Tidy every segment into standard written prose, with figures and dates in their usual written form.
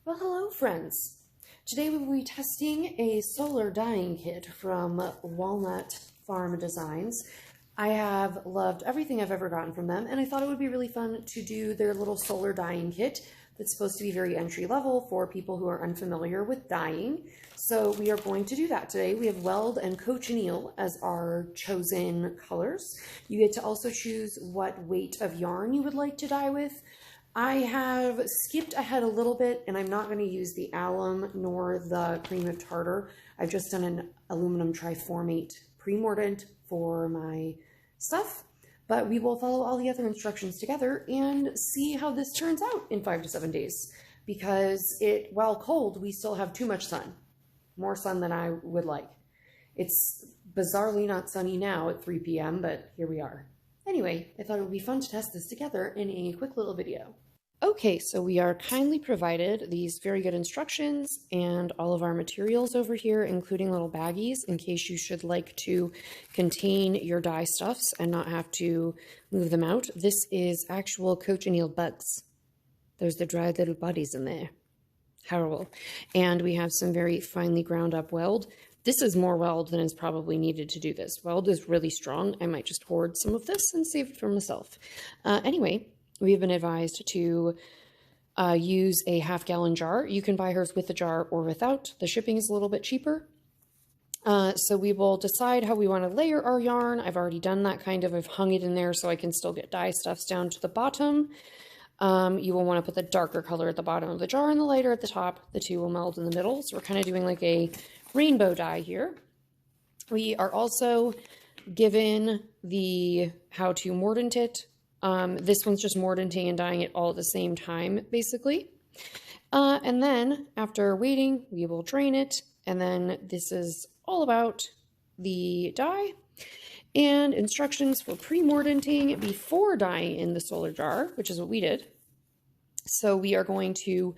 Well, hello friends. Today we will be testing a solar dyeing kit from Walnut Farm Designs. I have loved everything I've ever gotten from them, and I thought it would be really fun to do their little solar dyeing kit that's supposed to be very entry level for people who are unfamiliar with dyeing. So we are going to do that today. We have Weld and Cochineal as our chosen colors. You get to also choose what weight of yarn you would like to dye with. I have skipped ahead a little bit, and I'm not going to use the alum nor the cream of tartar. I've just done an aluminum triformate pre-mordant for my stuff, but we will follow all the other instructions together and see how this turns out in 5 to 7 days, because while cold, we still have too much sun, more sun than I would like. It's bizarrely not sunny now at 3 p.m., but here we are. Anyway, I thought it would be fun to test this together in a quick little video. Okay, so we are kindly provided these very good instructions and all of our materials over here, including little baggies in case you should like to contain your dye stuffs and not have to move them out. This is actual cochineal bugs. There's the dried little bodies in there. Horrible. And we have some very finely ground up Weld. This is more Weld than is probably needed to do this. Weld is really strong. I might just hoard some of this and save it for myself. Anyway, we have been advised to use a half-gallon jar. You can buy hers with the jar or without. The shipping is a little bit cheaper. So we will decide how we want to layer our yarn. I've already done that kind of. I've hung it in there so I can still get dye stuffs down to the bottom. You will want to put the darker color at the bottom of the jar and the lighter at the top. The two will meld in the middle. So we're kind of doing like a rainbow dye here. We are also given the how to mordant it. This one's just mordanting and dyeing it all at the same time, basically. And then after waiting, we will drain it. And then this is all about the dye and instructions for pre-mordanting before dyeing in the solar jar, which is what we did. So we are going to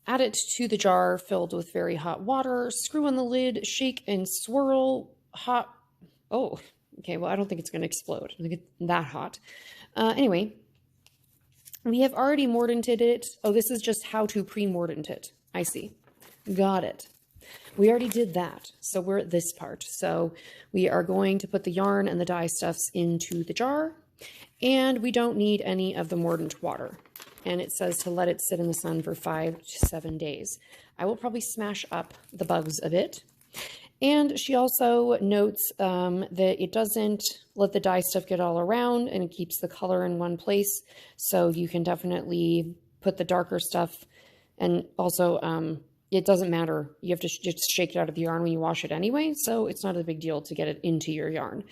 add it to the jar filled with very hot water, screw on the lid, shake and swirl hot. Oh, okay. Well, I don't think it's going to explode. I think it's that hot. Anyway, we have already mordanted it. Oh, this is just how to pre-mordant it. I see. Got it. We already did that. So we're at this part. So we are going to put the yarn and the dye stuffs into the jar, and we don't need any of the mordant water. And it says to let it sit in the sun for 5 to 7 days. I will probably smash up the bugs a bit. And she also notes that it doesn't let the dye stuff get all around, and it keeps the color in one place. So you can definitely put the darker stuff, and also it doesn't matter. You have to just shake it out of the yarn when you wash it anyway, so it's not a big deal to get it into your yarn.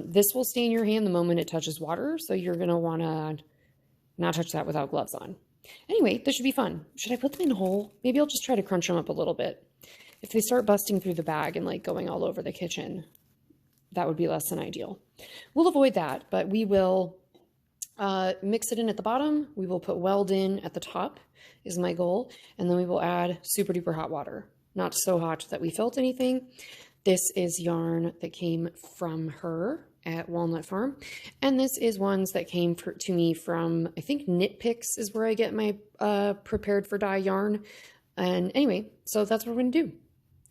This will stain your hand the moment it touches water, so you're going to want to not touch that without gloves on. Anyway, this should be fun. Should I put them in whole? Maybe I'll just try to crunch them up a little bit. If they start busting through the bag and like going all over the kitchen, that would be less than ideal. We'll avoid that, but we will mix it in at the bottom. We will put Weld in at the top is my goal. And then we will add super duper hot water. Not so hot that we felt anything. This is yarn that came from her at Walnut Farm. And this is ones that came to me from, I think Knit Picks is where I get my prepared for dye yarn. And anyway, so that's what we're going to do.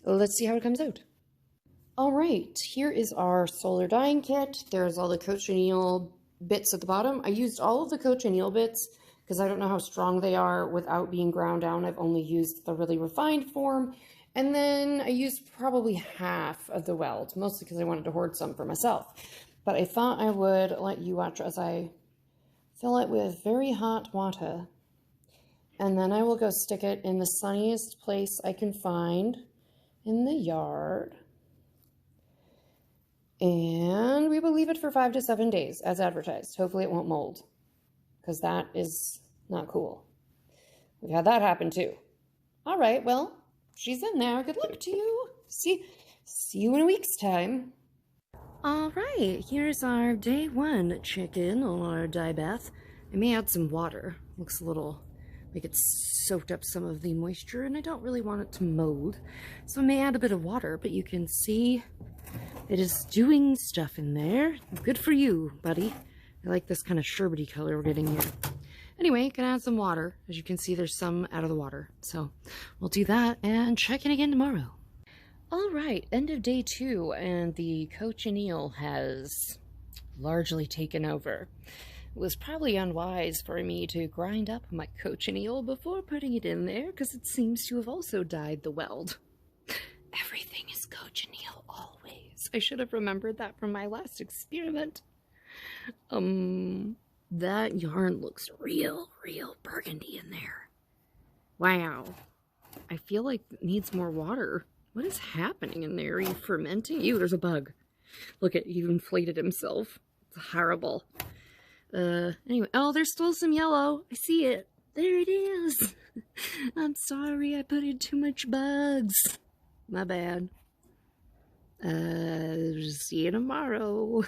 Let's see how it comes out. All right, here is our solar dyeing kit. There's all the cochineal bits at the bottom. I used all of the cochineal bits because I don't know how strong they are without being ground down. I've only used the really refined form. And then I used probably half of the Weld, mostly because I wanted to hoard some for myself. But I thought I would let you watch as I fill it with very hot water. And then I will go stick it in the sunniest place I can find in the yard. And we will leave it for 5 to 7 days as advertised. Hopefully it won't mold, because that is not cool. We've had that happen too. All right, well, she's in there. Good luck to you. See you in a week's time. All right, here's our day 1 chicken or our dye bath. I may add some water. Looks a little like it's soaked up some of the moisture, and I don't really want it to mold. So I may add a bit of water, but you can see it is doing stuff in there. Good for you, buddy. I like this kind of sherbety color we're getting here. Anyway, gonna add some water. As you can see, there's some out of the water. So we'll do that and check in again tomorrow. All right, end of day 2, and the Cochineal has largely taken over. It was probably unwise for me to grind up my Cochineal before putting it in there, because it seems to have also died the Weld. Everything is Cochineal always. I should have remembered that from my last experiment. That yarn looks real burgundy in there. Wow. I feel like it needs more water. What is happening in there? Are you fermenting? Ew, there's a bug. Look at, he inflated himself. It's horrible. Anyway, oh, there's still some yellow. I see it. There it is. I'm sorry, I put in too much bugs. My bad. See you tomorrow.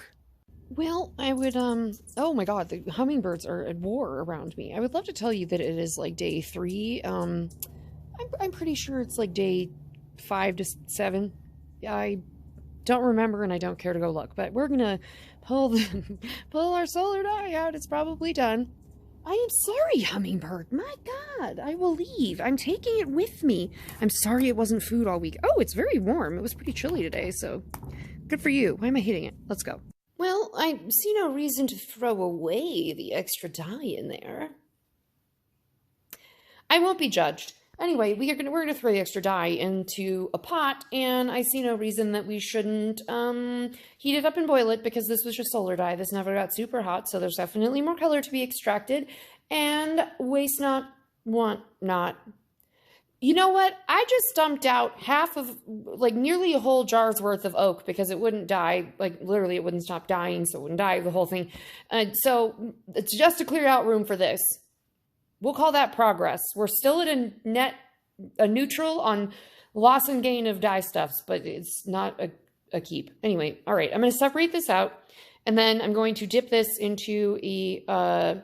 Well, I would, oh my god, the hummingbirds are at war around me. I would love to tell you that it is like day 3. I'm pretty sure it's like day 5 to 7. I don't remember and I don't care to go look, but we're gonna pull our solar dye out. It's probably done. I am sorry, hummingbird. My god, I will leave. I'm taking it with me. I'm sorry it wasn't food all week. Oh, it's very warm. It was pretty chilly today, so good for you. Why am I hitting it? Let's go. Well, I see no reason to throw away the extra dye in there. I won't be judged. Anyway, we're gonna throw the extra dye into a pot, and I see no reason that we shouldn't heat it up and boil it, because this was just solar dye. This never got super hot, so there's definitely more color to be extracted. And waste not, want not. You know what? I just dumped out half of, like, nearly a whole jar's worth of oak because it wouldn't die. Like, literally, it wouldn't stop dying, so it wouldn't die, the whole thing. So it's just to clear out room for this. We'll call that progress. We're still at a neutral on loss and gain of dye stuffs, but it's not a keep. Anyway, all right, I'm going to separate this out, and then I'm going to dip this into the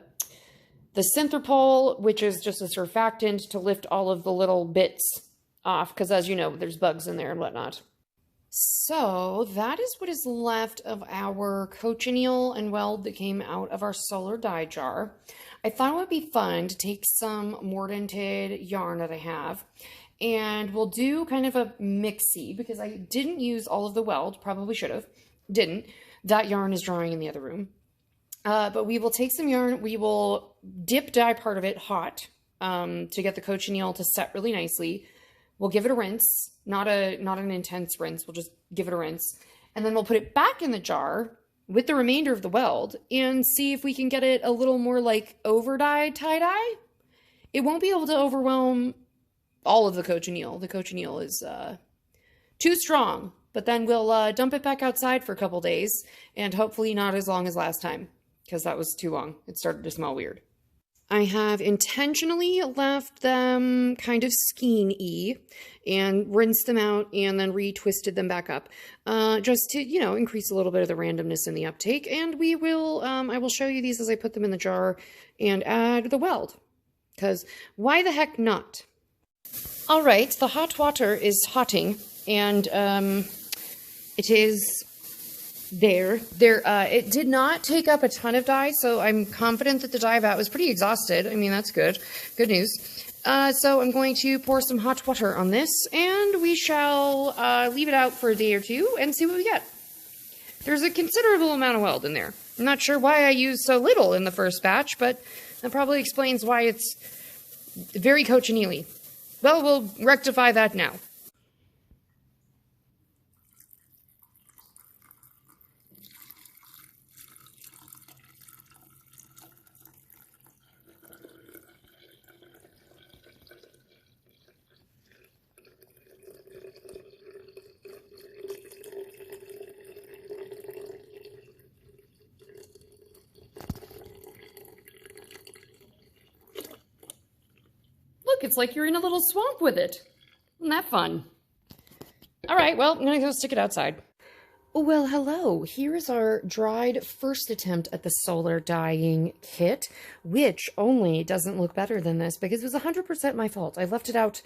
synthropol, which is just a surfactant to lift all of the little bits off, because as you know, there's bugs in there and whatnot. So that is what is left of our Cochineal and Weld that came out of our solar dye jar. I thought it would be fun to take some mordanted yarn that I have, and we'll do kind of a mixie, because I didn't use all of the Weld, probably should have, didn't. That yarn is drying in the other room. But we will take some yarn, we will dip dye part of it hot to get the Cochineal to set really nicely. We'll give it a rinse, not an intense rinse, we'll just give it a rinse. And then we'll put it back in the jar with the remainder of the Weld and see if we can get it a little more like over-dyed tie-dye. It won't be able to overwhelm all of the Cochineal. The Cochineal is too strong, but then we'll dump it back outside for a couple days, and hopefully not as long as last time, because that was too long. It started to smell weird. I have intentionally left them kind of skein-y and rinsed them out and then retwisted them back up just to, you know, increase a little bit of the randomness in the uptake. And we will, I will show you these as I put them in the jar and add the Weld, because why the heck not? All right, the hot water is hotting, and it is there. It did not take up a ton of dye, so I'm confident that the dye vat was pretty exhausted. I mean, that's good. Good news. So I'm going to pour some hot water on this, and we shall leave it out for a day or two and see what we get. There's a considerable amount of Weld in there. I'm not sure why I used so little in the first batch, but that probably explains why it's very cochineal-y. Well, we'll rectify that now. It's like you're in a little swamp with it. Isn't that fun? All right, well, I'm gonna go stick it outside. Well, hello. Here is our dried first attempt at the solar dyeing kit, which only doesn't look better than this because it was 100% my fault. I left it out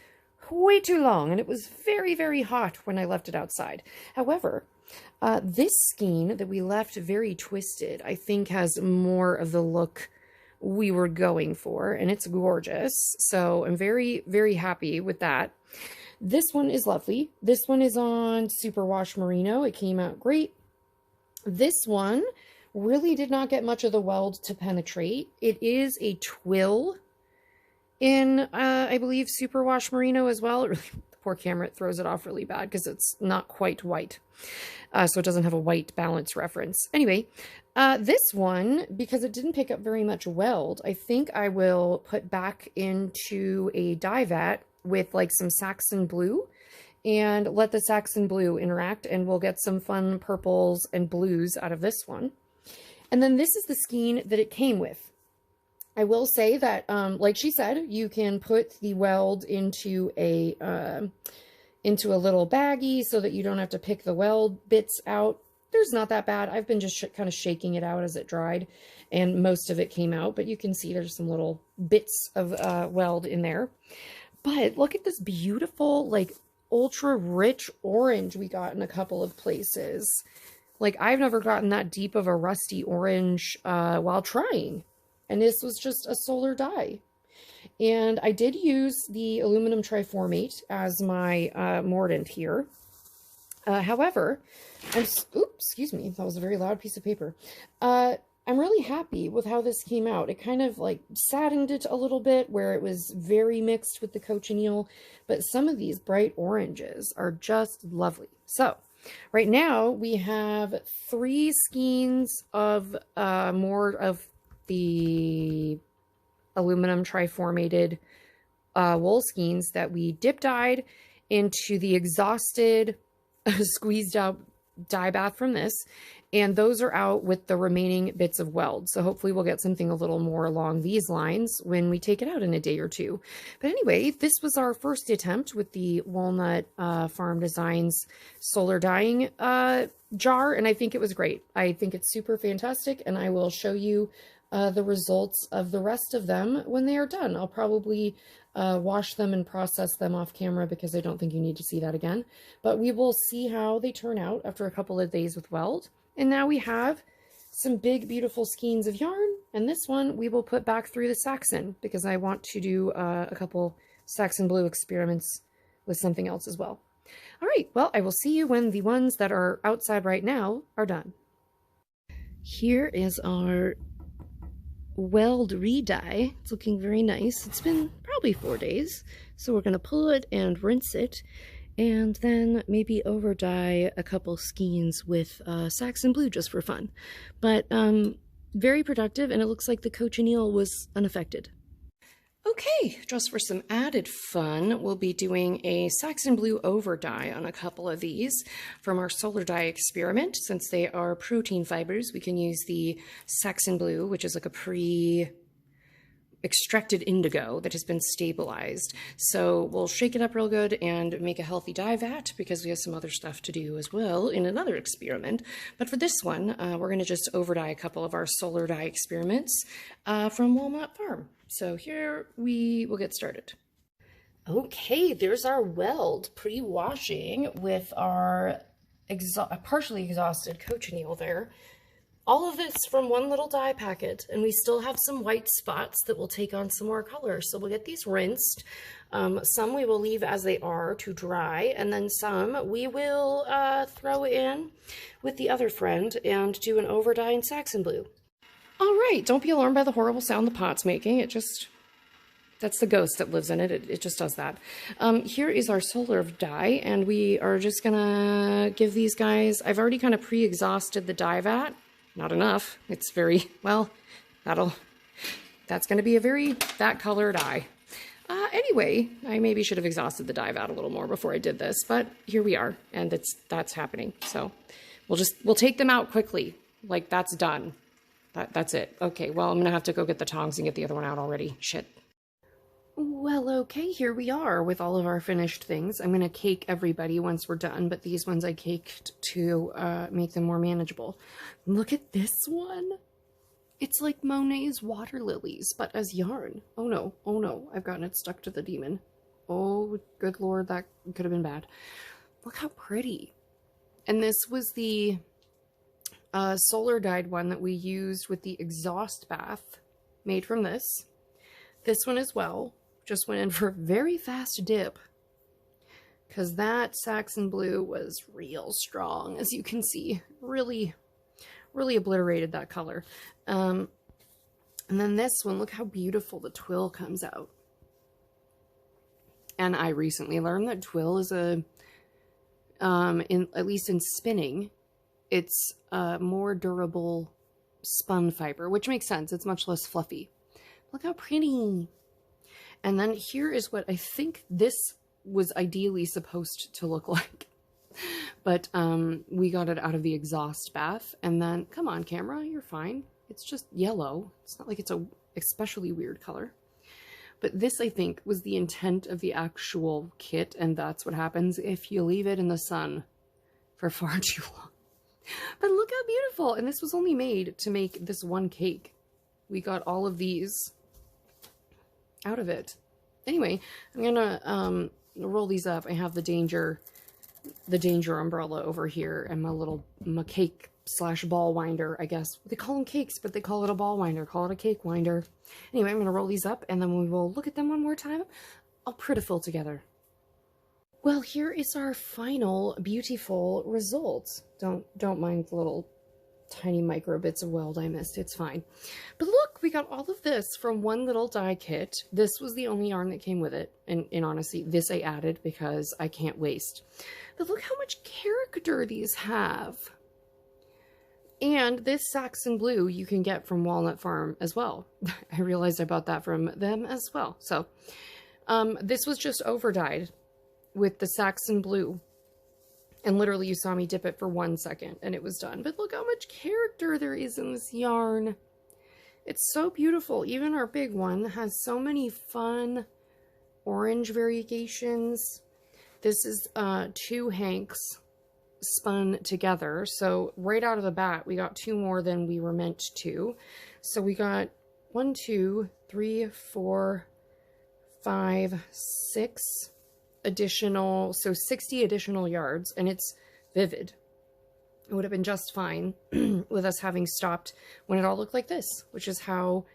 way too long, and it was very, very hot when I left it outside. However, this skein that we left very twisted, I think has more of the look we were going for, and it's gorgeous. So I'm very, very happy with that. This one is lovely. This one is on Superwash Merino. It came out great. This one really did not get much of the weld to penetrate. It is a twill in, I believe, Superwash Merino as well. It really, the poor camera, it throws it off really bad because it's not quite white. So it doesn't have a white balance reference. Anyway, this one, because it didn't pick up very much weld, I think I will put back into a dye vat with like some Saxon blue and let the Saxon blue interact, and we'll get some fun purples and blues out of this one. And then this is the skein that it came with. I will say that, like she said, you can put the weld into a little baggie so that you don't have to pick the weld bits out. There's not that bad. I've been just kind of shaking it out as it dried, and most of it came out, but you can see there's some little bits of weld in there. But look at this beautiful, like, ultra rich orange we got in a couple of places. Like, I've never gotten that deep of a rusty orange while trying. And this was just a solar dye. And I did use the aluminum triformate as my mordant here. However, oops, excuse me, that was a very loud piece of paper. I'm really happy with how this came out. It kind of like saddened it a little bit where it was very mixed with the Cochineal, but some of these bright oranges are just lovely. So right now we have 3 skeins of more of the aluminum triformated wool skeins that we dip dyed into the exhausted squeezed out dye bath from this, and those are out with the remaining bits of weld. So hopefully we'll get something a little more along these lines when we take it out in a day or two. But anyway, this was our first attempt with the Walnut Farm Designs solar dyeing jar, and I think it was great. I think it's super fantastic, and I will show you the results of the rest of them when they are done. I'll probably wash them and process them off camera because I don't think you need to see that again. But we will see how they turn out after a couple of days with weld. And now we have some big, beautiful skeins of yarn. And this one we will put back through the Saxon because I want to do a couple Saxon blue experiments with something else as well. All right, well, I will see you when the ones that are outside right now are done. Here is our Weld re-dye. It's looking very nice. It's been probably 4 days, so we're going to pull it and rinse it, and then maybe over dye a couple skeins with Saxon blue just for fun. But very productive, and it looks like the Cochineal was unaffected. Okay, just for some added fun, we'll be doing a Saxon blue over dye on a couple of these from our solar dye experiment. Since they are protein fibers, we can use the Saxon blue, which is like a pre-extracted indigo that has been stabilized. So we'll shake it up real good and make a healthy dye vat because we have some other stuff to do as well in another experiment. But for this one, we're going to just over dye a couple of our solar dye experiments from Walnut Farm. So here we will get started. Okay, there's our weld pre-washing with our partially exhausted Cochineal there. All of this from one little dye packet, and we still have some white spots that will take on some more color. So we'll get these rinsed. Some we will leave as they are to dry, and then some we will throw in with the other friend and do an over dye in Saxon blue. All right, don't be alarmed by the horrible sound the pot's making. It just, that's the ghost that lives in it. It just does that. Here is our solar dye, and we are just gonna give these guys, I've already kind of pre-exhausted the dye vat. Not enough. It's very, well, that's gonna be a very that color dye. Anyway, I maybe should have exhausted the dye vat a little more before I did this, but here we are, and that's happening. So we'll take them out quickly. Like, that's done. That's it. Okay, well, I'm gonna have to go get the tongs and get the other one out already. Shit. Well, okay, here we are with all of our finished things. I'm gonna cake everybody once we're done, but these ones I caked to make them more manageable. Look at this one. It's like Monet's water lilies, but as yarn. Oh no, I've gotten it stuck to the demon. Oh, good lord, that could have been bad. Look how pretty. And this was the solar dyed one that we used with the exhaust bath made from this. This one as well. Just went in for a very fast dip, because that Saxon blue was real strong, as you can see. Really, really obliterated that color. And then this one, look how beautiful the twill comes out. And I recently learned that twill is at least in spinning, it's a more durable spun fiber, which makes sense. It's much less fluffy. Look how pretty. And then here is what I think this was ideally supposed to look like. But we got it out of the exhaust bath. And then, come on, camera, you're fine. It's just yellow. It's not like it's a especially weird color. But this, I think, was the intent of the actual kit, and that's what happens if you leave it in the sun for far too long. But look how beautiful! And this was only made to make this one cake. We got all of these out of it. Anyway, I'm gonna roll these up. I have the Danger umbrella over here, and my cake / ball winder, I guess. They call them cakes, but they call it a ball winder. Call it a cake winder. Anyway, I'm going to roll these up, and then we will look at them one more time. All prettiful together. Well, here is our final beautiful result. Don't mind the little tiny micro bits of weld I missed. It's fine. But look, we got all of this from one little dye kit. This was the only yarn that came with it. And in honesty, this I added because I can't waste. But look how much character these have. And this Saxon blue you can get from Walnut Farm as well. I realized I bought that from them as well. So this was just over dyed with the Saxon blue. And literally you saw me dip it for 1 second and it was done. But look how much character there is in this yarn. It's so beautiful. Even our big one has so many fun orange variegations. This is 2 hanks spun together, so right out of the bat we got 2 more than we were meant to. So we got 1, 2, 3, 4, 5, 6 additional, so 60 additional yards, and it's vivid. It would have been just fine with us having stopped when it all looked like this, which is how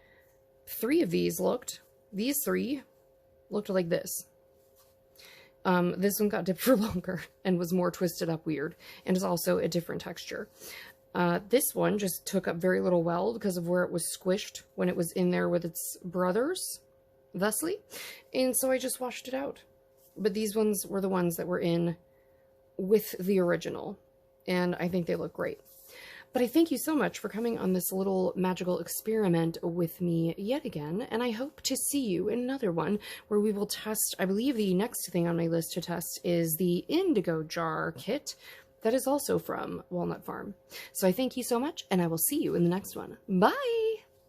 3 of these looked. These 3 looked like this. This one got dipped for longer and was more twisted up weird, and is also a different texture. This one just took up very little weld because of where it was squished when it was in there with its brothers, thusly, and so I just washed it out. But these ones were the ones that were in with the original, and I think they look great. But I thank you so much for coming on this little magical experiment with me yet again, and I hope to see you in another one where we will test, I believe the next thing on my list to test is the Indigo Jar kit that is also from Walnut Farm. So I thank you so much, and I will see you in the next one. Bye!